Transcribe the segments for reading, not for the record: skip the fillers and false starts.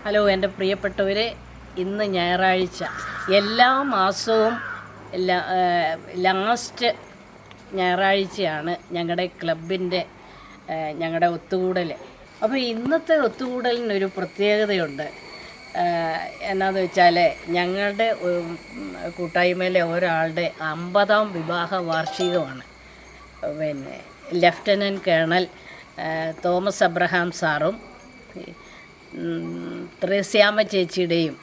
Hello എൻ്റെ പ്രിയപ്പെട്ടവരെ, ഇന്ന് ഞായറാഴ്ച. എല്ലാ മാസവും ലാസ്റ്റ് ഞായറാഴ്ചയാണ് ഞങ്ങളുടെ ക്ലബിൻ്റെ ഞങ്ങളുടെ ഒത്തുകൂടൽ. അപ്പോൾ ഇന്നത്തെ ഒത്തുകൂടലിനൊരു പ്രത്യേകതയുണ്ട്. എന്നാന്ന് വെച്ചാൽ ഞങ്ങളുടെ കൂട്ടായ്മയിലെ ഒരാളുടെ 50-ാം വിവാഹ വാർഷികമാണ്. ലഫ്റ്റനൻറ്റ് കേണൽ തോമസ് അബ്രഹാം സാറും ത്രേസ്യാമ്മ ചേച്ചിയുടെയും,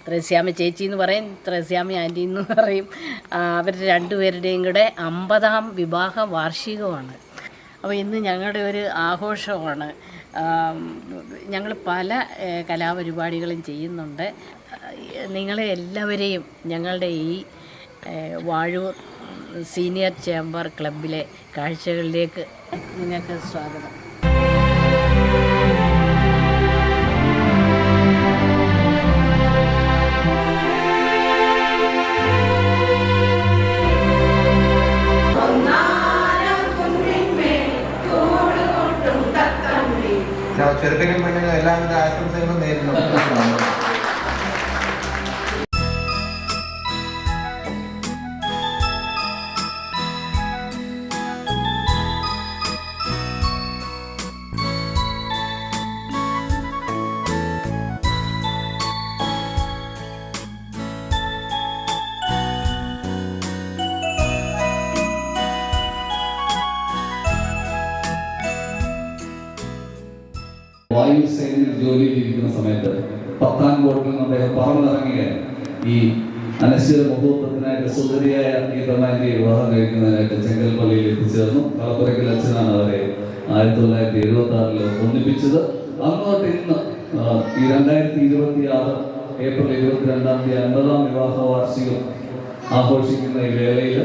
ത്രേസ്യാമ്മ ചേച്ചി എന്ന് പറയും, ത്രേസ്യാമ്മ ആൻറ്റി എന്ന് പറയും, അവർ രണ്ടുപേരുടെയും കൂടെ 50-ാം വിവാഹ വാർഷികമാണ്. അപ്പോൾ ഇന്ന് ഞങ്ങളുടെ ഒരു ആഘോഷമാണ്. ഞങ്ങൾ പല കലാപരിപാടികളും ചെയ്യുന്നുണ്ട്. നിങ്ങളെ എല്ലാവരെയും ഞങ്ങളുടെ ഈ വാഴൂർ സീനിയർ ചേംബർ ക്ലബിലെ കാഴ്ചകളിലേക്ക് നിങ്ങൾക്ക് സ്വാഗതം. ചെറുക്കനും പെണ്ണിനും എല്ലാവിധ ആശംസകളും നേരുന്നു. വായുസേനയിൽ ജോലിയിലിരിക്കുന്ന സമയത്ത് പത്താൻകോട്ടിൽ നിന്ന് അദ്ദേഹം പറന്നിറങ്ങിയ ഈ അനശ്വര മുഹൂർത്തത്തിനായിട്ട് സുന്ദരിയായ ഗീതമാന്റെ വിവാഹം കഴിക്കുന്നതിനായിട്ട് ചെങ്കൽപ്പള്ളിയിൽ എത്തിച്ചേർന്നു. കളപ്പുരയ്ക്കൽ അച്ഛനാണ് അവരെ 1976 ഒന്നിപ്പിച്ചത്. അങ്ങോട്ട് ഇന്ന് ഈ 2026 ഏപ്രിൽ 22-ാം തീയതി 50-ാം വിവാഹ വാർഷികം ആഘോഷിക്കുന്ന ഈ വേളയിൽ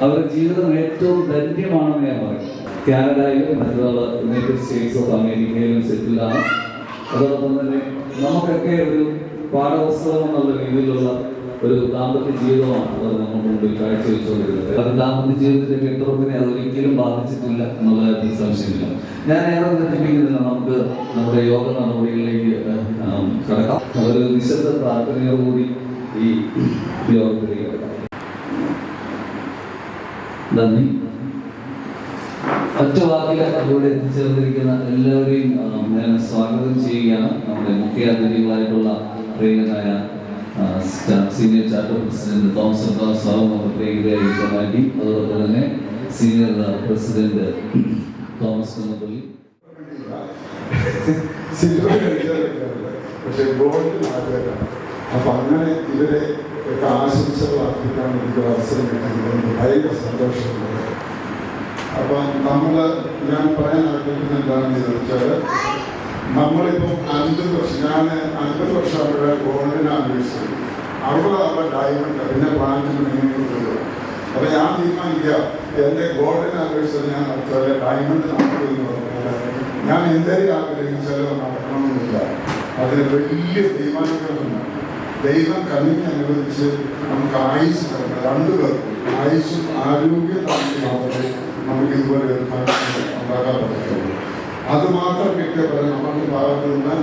അവരുടെ ജീവിതം ഏറ്റവും ധന്യമാണെന്ന് ഞാൻ പറയും. കാനഡയിലും മറ്റുള്ള യുണൈറ്റഡ് സ്റ്റേറ്റ്സ് ഓഫ് അമേരിക്കയിലും സെറ്റിലാണ്. അതോടൊപ്പം തന്നെ നമുക്കൊക്കെ ഒരു പാഠപുസ്തകം എന്നുള്ള രീതിയിലുള്ള ഒരു ദാമ്പത്യ ജീവിതമാണ് അവർ നമുക്ക് മുമ്പിൽ കാഴ്ചവെച്ചുകൊണ്ടിരുന്നത്. അത് ദാമ്പത്യ ജീവിതത്തിന്റെ എത്രത്തിനെ അതൊരിക്കലും ബാധിച്ചിട്ടില്ല എന്നുള്ള സംശയമില്ല. ഞാൻ ഏറെ തെറ്റിപ്പിക്കുന്നില്ല. നമുക്ക് നമ്മുടെ യോഗ നടപടികളിലേക്ക് കടക്കാം. ഒരു നിശബ്ദ പ്രാർത്ഥനയോടുകൂടി ഈ യോഗത്തിലേക്ക് കടക്കാം. നന്ദി. ഒറ്റ വാക്കിൽ ഇവിടെ എത്തിച്ചേർന്നിരിക്കുന്ന എല്ലാവരെയും ഞാൻ സ്വാഗതം ചെയ്യുകയാണ്. നമ്മുടെ മുഖ്യാതിഥികളായിട്ടുള്ള പ്രിയനായ senior charter president Thomas Abraham സാറും നമ്മുടെ പ്രിയരായി കൊണ്ടാക്കി, അതോടൊപ്പം തന്നെ സീനിയർ പ്രസിഡന്റ് തോമസ് കുന്നപ്പള്ളി. അപ്പൊ അങ്ങനെ ഇവരെ ആശംസകൾ അർപ്പിക്കാൻ എനിക്ക് അവസരം കിട്ടുന്നത് ഭയങ്കര സന്തോഷമുണ്ട്. അപ്പം ഞാൻ പറയാൻ ആഗ്രഹിക്കുന്നത് എന്താണെന്ന് ചോദിച്ചാൽ, നമ്മളിപ്പം 50 വർഷം, ഞാൻ 50 വർഷം അവരുടെ ഗോൾഡിന് അന്വേഷിച്ചു, 60 ഡയമണ്ട്, പിന്നെ പ്ലാറ്റിനും ഇങ്ങനെ. അപ്പൊ ഞാൻ തീരുമാനിക്കുക, എന്റെ ഗോൾഡിന് അന്വേഷിച്ചത് ഞാൻ നടത്തുക, ഡയമണ്ട് നടത്തുമെന്ന് പറഞ്ഞാൽ ഞാൻ എന്തെങ്കിലും ആഗ്രഹിച്ചാലോ നടക്കണമെന്നില്ല. അതിന് വലിയ തീരുമാനങ്ങളൊന്നും ദൈവം കനിഞ്ഞ് അനുവദിച്ച് നമുക്ക് ആയുസ് തരണം. 2 പേർക്കും ആയുസ്സും ആരോഗ്യം തന്നെ മാത്രമേ നമുക്ക് ഇതുപോലെ ഒരു ഫലം ഉണ്ടാക്കാൻ പറ്റുള്ളൂ. അത് മാത്രം കിട്ടിയ പോലെ നമ്മുടെ ഭാഗത്ത് നിന്ന്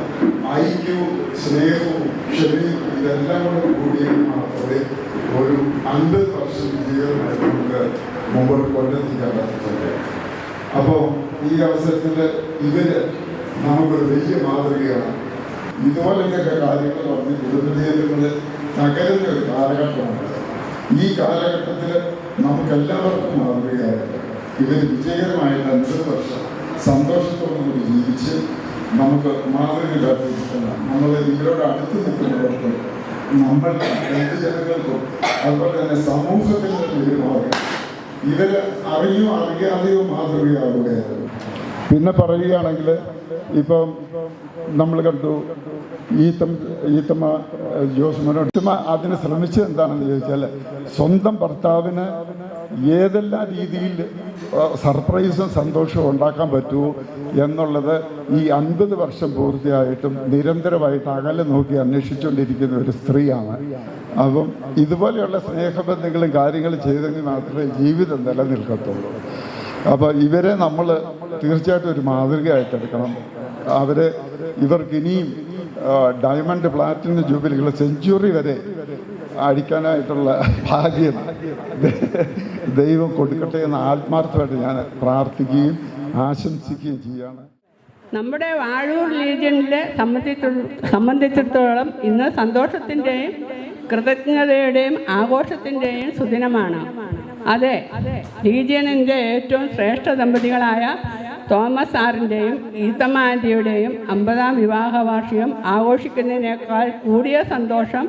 ഐക്യവും സ്നേഹവും ക്ഷമയും ഇതെല്ലാം കൂടെ കൂടിയെങ്കിൽ മാത്രമേ ഒരു 50 വർഷം ജീവിതമായിട്ട് നമുക്ക് മുമ്പോട്ട് കൊണ്ടെത്തിക്കാൻ പറ്റത്തുള്ളൂ. അപ്പോൾ ഈ അവസരത്തിൽ ഇവര് നമുക്കൊരു വലിയ മാതൃകയാണ്. ഇതുപോലെയൊക്കെ കാര്യങ്ങൾ പറഞ്ഞ് കുടുംബജീവിതങ്ങൾ തകരുന്ന ഒരു കാലഘട്ടമാണ്. ഈ കാലഘട്ടത്തിൽ നമുക്കെല്ലാവർക്കും മാതൃകയായിട്ട് ഇവർ വിജയകരമായിട്ട് 50 വർഷം സന്തോഷത്തോടുകൂടി ജീവിച്ച് നമുക്ക് മാതൃക കാട്ടിയിട്ടുണ്ട്. നമ്മൾ ഇവരോട് അടുത്ത് നിൽക്കുന്നവർക്ക് നമ്മൾ ജനങ്ങൾക്കും അതുപോലെ തന്നെ സമൂഹത്തിൽ പെരുമാറുക ഇവര് അറിയാതെയോ മാതൃകയാവുകയായിരുന്നു. പിന്നെ പറയുകയാണെങ്കിൽ ഇപ്പം നമ്മൾ കണ്ടു ഈത്തമ്മ ജോസ്മനോട് അതിന് ശ്രമിച്ചത് എന്താണെന്ന് ചോദിച്ചാൽ, സ്വന്തം ഭർത്താവിന് ഏതെല്ലാം രീതിയിൽ സർപ്രൈസും സന്തോഷവും ഉണ്ടാക്കാൻ പറ്റുമോ എന്നുള്ളത് ഈ 50 വർഷം പൂർത്തിയായിട്ടും നിരന്തരമായിട്ട് അകലെ നോക്കി അന്വേഷിച്ചുകൊണ്ടിരിക്കുന്ന ഒരു സ്ത്രീയാണ്. അപ്പം ഇതുപോലെയുള്ള സ്നേഹബന്ധങ്ങളും കാര്യങ്ങളും ചെയ്തെങ്കിൽ മാത്രമേ ജീവിതം നിലനിൽക്കത്തുള്ളൂ. അപ്പോൾ ഇവരെ നമ്മൾ തീർച്ചയായിട്ടും ഒരു മാതൃകയായിട്ടെടുക്കണം. ഇവർക്കിനിയും ഡയമണ്ട് പ്ലാറ്റിനം ജൂബിലികൾ സെഞ്ചുറി വരെ അടിക്കാനായിട്ടുള്ള ഭാഗ്യം ദൈവം കൊടുക്കട്ടെ എന്ന് ആത്മാർത്ഥമായിട്ട് ഞാൻ പ്രാർത്ഥിക്കുകയും ആശംസിക്കുകയും ചെയ്യുകയാണ്. നമ്മുടെ വാഴൂർ ലീജിയനിലെ സംബന്ധിച്ചിടത്തോളം ഇന്ന് സന്തോഷത്തിൻ്റെയും കൃതജ്ഞതയുടെയും ആഘോഷത്തിൻ്റെയും സുദിനമാണ്. അതെ, ലീജിയനിൻ്റെ ഏറ്റവും ശ്രേഷ്ഠ ദമ്പതികളായ തോമസ് സാറിൻ്റെയും ഈത്തമ്മ ആൻറ്റിയുടെയും 50-ാം വിവാഹ വാർഷികം ആഘോഷിക്കുന്നതിനേക്കാൾ കൂടിയ സന്തോഷം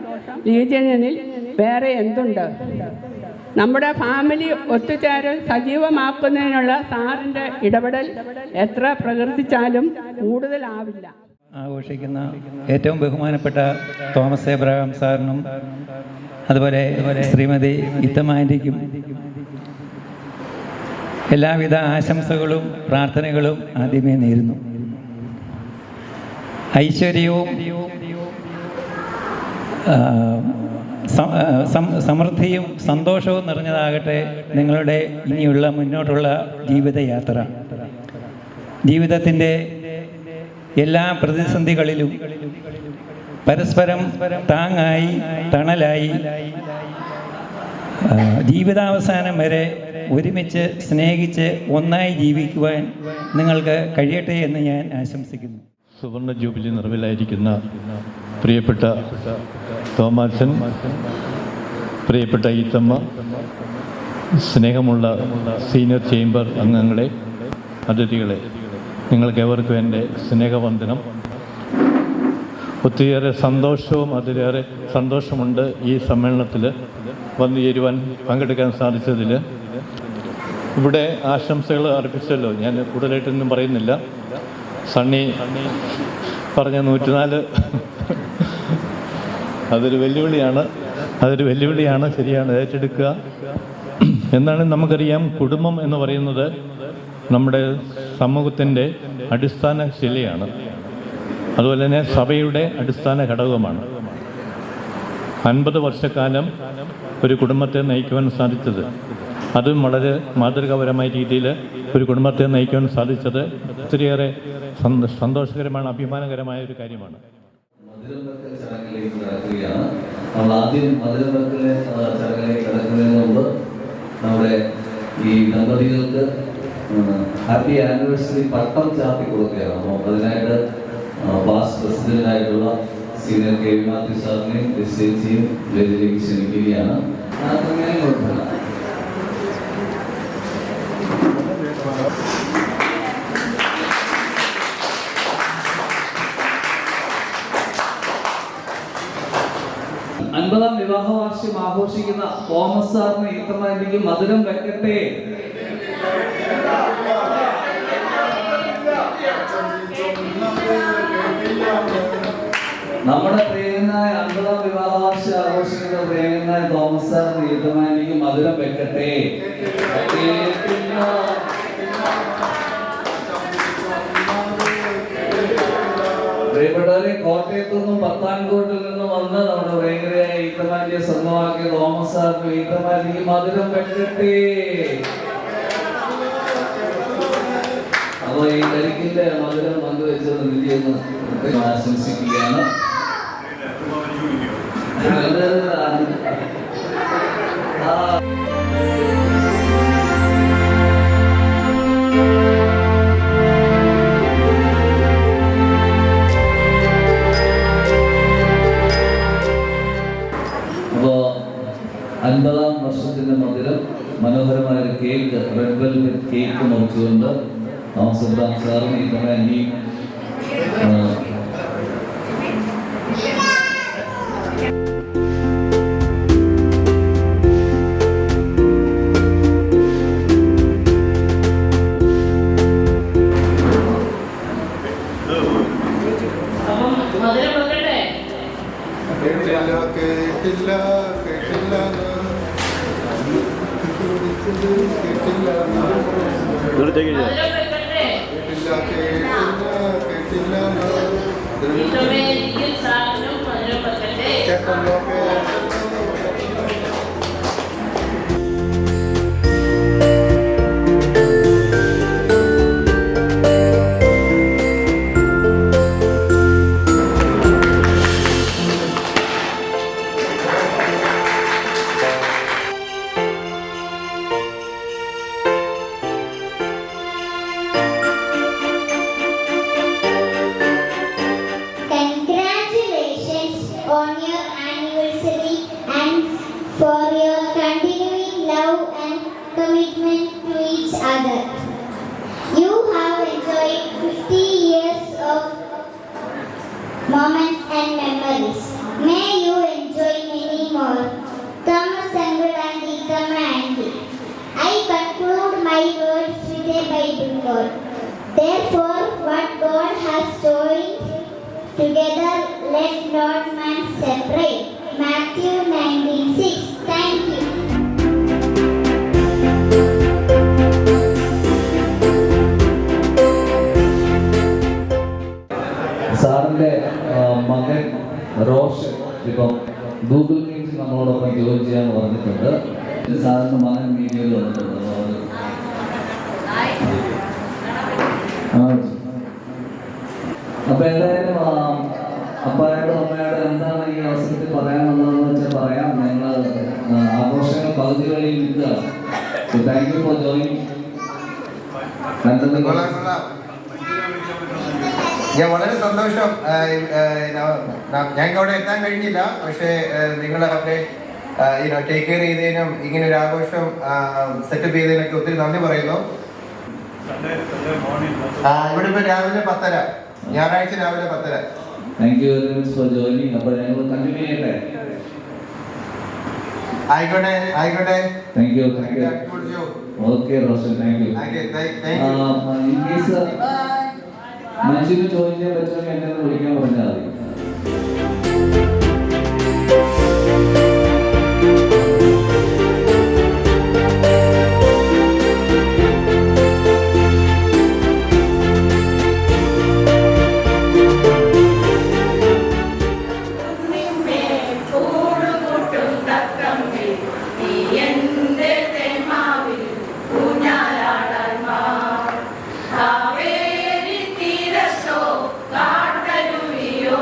ലീജിയനിൽ വേറെ എന്തുണ്ട്? നമ്മുടെ ഫാമിലി ഒത്തുചേരൽ സജീവമാക്കുന്നതിനുള്ള സാറിൻ്റെ ഇടപെടൽ എത്ര പ്രകീർത്തിച്ചാലും കൂടുതലാവില്ല. ആഘോഷിക്കുന്ന ഏറ്റവും ബഹുമാനപ്പെട്ട തോമസ് എബ്രഹാം സാറിനും അതുപോലെ ശ്രീമതി ഈത്തമ്മ ആൻറ്റിക്കും എല്ലാവിധ ആശംസകളും പ്രാർത്ഥനകളും ആദ്യമേ നേരുന്നു. ഐശ്വര്യവും സമൃദ്ധിയും സന്തോഷവും നിറഞ്ഞതാകട്ടെ നിങ്ങളുടെ ഇനിയുള്ള മുന്നോട്ടുള്ള ജീവിതയാത്ര. ജീവിതത്തിൻ്റെ എല്ലാ പ്രതിസന്ധികളിലും പരസ്പരം താങ്ങായി തണലായി ജീവിതാവസാനം വരെ ഒരുമിച്ച് സ്നേഹിച്ച് ഒന്നായി ജീവിക്കുവാൻ നിങ്ങൾക്ക് കഴിയട്ടെ എന്ന് ഞാൻ ആശംസിക്കുന്നു. സുവർണ ജൂബിലി നിറവിലായിരിക്കുന്ന പ്രിയപ്പെട്ട തോമാച്ചൻ, പ്രിയപ്പെട്ട ഈത്തമ്മ, സ്നേഹമുള്ള സീനിയർ ചേംബർ അംഗങ്ങളെ, അതിഥികളെ, നിങ്ങൾക്കേവർക്കും എൻ്റെ സ്നേഹവന്ദനം. ഒത്തിരിയേറെ അതിലേറെ സന്തോഷമുണ്ട് ഈ സമ്മേളനത്തിൽ വന്നു ചേരുവാൻ പങ്കെടുക്കാൻ സാധിച്ചതിൽ. ഇവിടെ ആശംസകൾ അർപ്പിച്ചല്ലോ, ഞാൻ കൂടുതലായിട്ടൊന്നും പറയുന്നില്ല. സണ്ണി പറഞ്ഞ 104 അതൊരു വെല്ലുവിളിയാണ്, ശരിയാണ്, ഏറ്റെടുക്കുക. എന്നാണ് നമുക്കറിയാം, കുടുംബം എന്ന് പറയുന്നത് നമ്മുടെ സമൂഹത്തിൻ്റെ അടിസ്ഥാന ശിലയാണ്. അതുപോലെ തന്നെ സഭയുടെ അടിസ്ഥാന ഘടകമാണ്. 50 വർഷക്കാലം ഒരു കുടുംബത്തെ നയിക്കുവാൻ സാധിച്ചത്, അതും വളരെ മാതൃകാപരമായ രീതിയിൽ ഒരു കുടുംബത്തെ നയിക്കുവാൻ സാധിച്ചത് ഒത്തിരിയേറെ സന്തോഷകരമാണ്, അഭിമാനകരമായ ഒരു കാര്യമാണ്. നമ്മൾ ആദ്യം മധുരം വെക്കലിലെ ചടങ്ങിലേക്ക് കിടക്കുന്നതിന് മുമ്പ് നമ്മുടെ ഈ ദമ്പതികൾക്ക് ഹാപ്പി ആനിവേഴ്സറി പട്ടം ചാർത്തി കൊടുക്കുകയാണ്. അപ്പോൾ അതിനായിട്ട് പാസ് പ്രസിഡന്റായിട്ടുള്ള സീനിയർ കെ വി മാത്യു സാറിനെയും ചേച്ചിയും വേദിയിലേക്ക് ക്ഷണിക്കുകയാണ്. കുഴപ്പമില്ല. അൻപതാം വിവാഹ വാർഷികം ആഘോഷിക്കുന്ന തോമസ് സാറിന് ഈത്തമ്മ ആൻറ്റിക്ക് മധുരം വെക്കട്ടെ. നമ്മുടെ പ്രിയനായ 50-ാം വിവാഹ വാർഷികം ആഘോഷിക്കുന്ന പ്രിയനായ തോമസ് സാറിന് ഈത്തമ്മ ആൻറ്റിക്ക് മധുരം വെക്കട്ടെ. പ്രിയപ്പെട്ടവരെ, കോട്ടയത്തു നിന്നും പത്താൻകോട്ടിൽ നിന്നും വന്ന് നമ്മുടെ ഭയങ്കരയായ ഈത്തമ്മ ആൻറ്റിയെ സ്വന്തമാക്കിയ തോമസ് സാറിന് ഈത്തമ്മ ആൻറ്റിക്ക് മധുരം വെക്കട്ടെ. അപ്പോൾ ഈ കരിക്കിന്റെ മധുരം പങ്കുവെച്ചത് നിധിയെന്ന് ആശംസിക്കുകയാണ്. അപ്പോൾ 50-ാം വർഷത്തിന്റെ മധുരം മനോഹരമായ ഒരു കേക്ക്, റെഡ് വെൽവെറ്റ് കേക്ക് മുറിച്ചുകൊണ്ട് തോമസ് എബ്രഹാം സാറും Eethamma ആൻറ്റിയും moments and memories. May you enjoy many more. Thomas Uncle and Ikama Auntie. I conclude my words with a Bible quote. Therefore, what God has joined together, let not man separate. Matthew 19:6. Thank you. സാറിൻ്റെ മകൻ റോഷൻ ഇപ്പം Google meet നമ്മളോടൊപ്പം join ചെയ്യാൻ പറഞ്ഞിട്ടുണ്ട്. സാറിൻ്റെ മകൻ മീഡിയയിൽ വന്നിട്ടുണ്ട്. അപ്പൊ എന്തായാലും അപ്പായോടും അമ്മയോടും എന്താണ് ഈ അവസരത്തിൽ പറയാനുള്ളതെന്ന് വെച്ചാൽ പറയാം. ഞങ്ങൾ ആഘോഷങ്ങൾ പകുതി വഴി നിൽക്കുകയാണ്. Thank you for joining. ഞാൻ വളരെ സന്തോഷം. ഞങ്ങൾക്ക് അവിടെ എത്താൻ കഴിഞ്ഞില്ല, പക്ഷേ നിങ്ങളൊക്കെ ടേക്ക് കെയർ ചെയ്തതിനും ഇങ്ങനെ ഒരു ആഘോഷം സെറ്റപ്പ് ചെയ്തതിനൊക്കെ ഒത്തിരി നന്ദി പറയുന്നു. ഇവിടെ ഇപ്പൊ രാവിലെ 10:30, ഞായറാഴ്ച രാവിലെ 10:30. Thank you very much for joining. അപ്പോൾ ഞങ്ങൾ കണ്ടിന്യൂ ചെയ്യട്ടെ? ആയിക്കോട്ടെ ആയിക്കോട്ടെ. Thank you. Okay Roshan, thank you. In case മഞ്ജുവിന് ജോയിൻ ചെയ്യാൻ പറ്റുമെങ്കിൽ എന്നെ വിളിക്കാൻ പറഞ്ഞാൽ മതി. കാവേരി തീരത്തോ കാട്ടരുവിയോ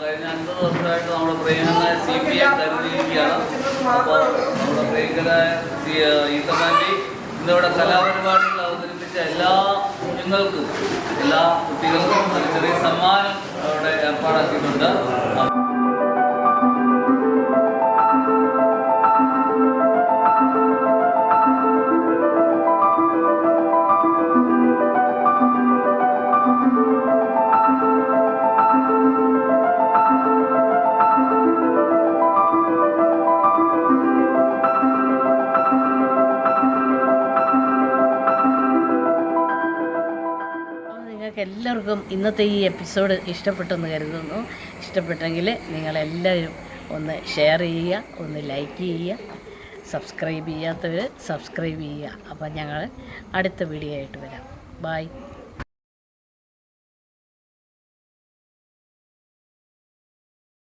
കഴിഞ്ഞ 50 വർഷമായിട്ട് നമ്മുടെ പ്രിയങ്കരനായ CPM കരുതിയിരിക്കുകയാണ്. അപ്പോൾ നമ്മുടെ പ്രിയങ്കരായ ഈത്തമാൻഡി ഇന്നിവിടെ കലാപരിപാടികൾ അവതരിപ്പിച്ച എല്ലാ കുഞ്ഞുങ്ങൾക്കും എല്ലാ കുട്ടികൾക്കും ഒരു ചെറിയ സമ്മാനം അവിടെ ഏർപ്പാടാക്കിയിട്ടുണ്ട്. എല്ലാവർക്കും ഇന്നത്തെ ഈ എപ്പിസോഡ് ഇഷ്ടപ്പെട്ടെന്ന് കരുതുന്നു. ഇഷ്ടപ്പെട്ടെങ്കിൽ നിങ്ങളെല്ലാവരും ഒന്ന് ഷെയർ ചെയ്യുക, ഒന്ന് ലൈക്ക് ചെയ്യുക, സബ്സ്ക്രൈബ് ചെയ്യാത്തവർ സബ്സ്ക്രൈബ് ചെയ്യുക. അപ്പം ഞങ്ങൾ അടുത്ത വീഡിയോ ആയിട്ട് വരാം. ബൈ.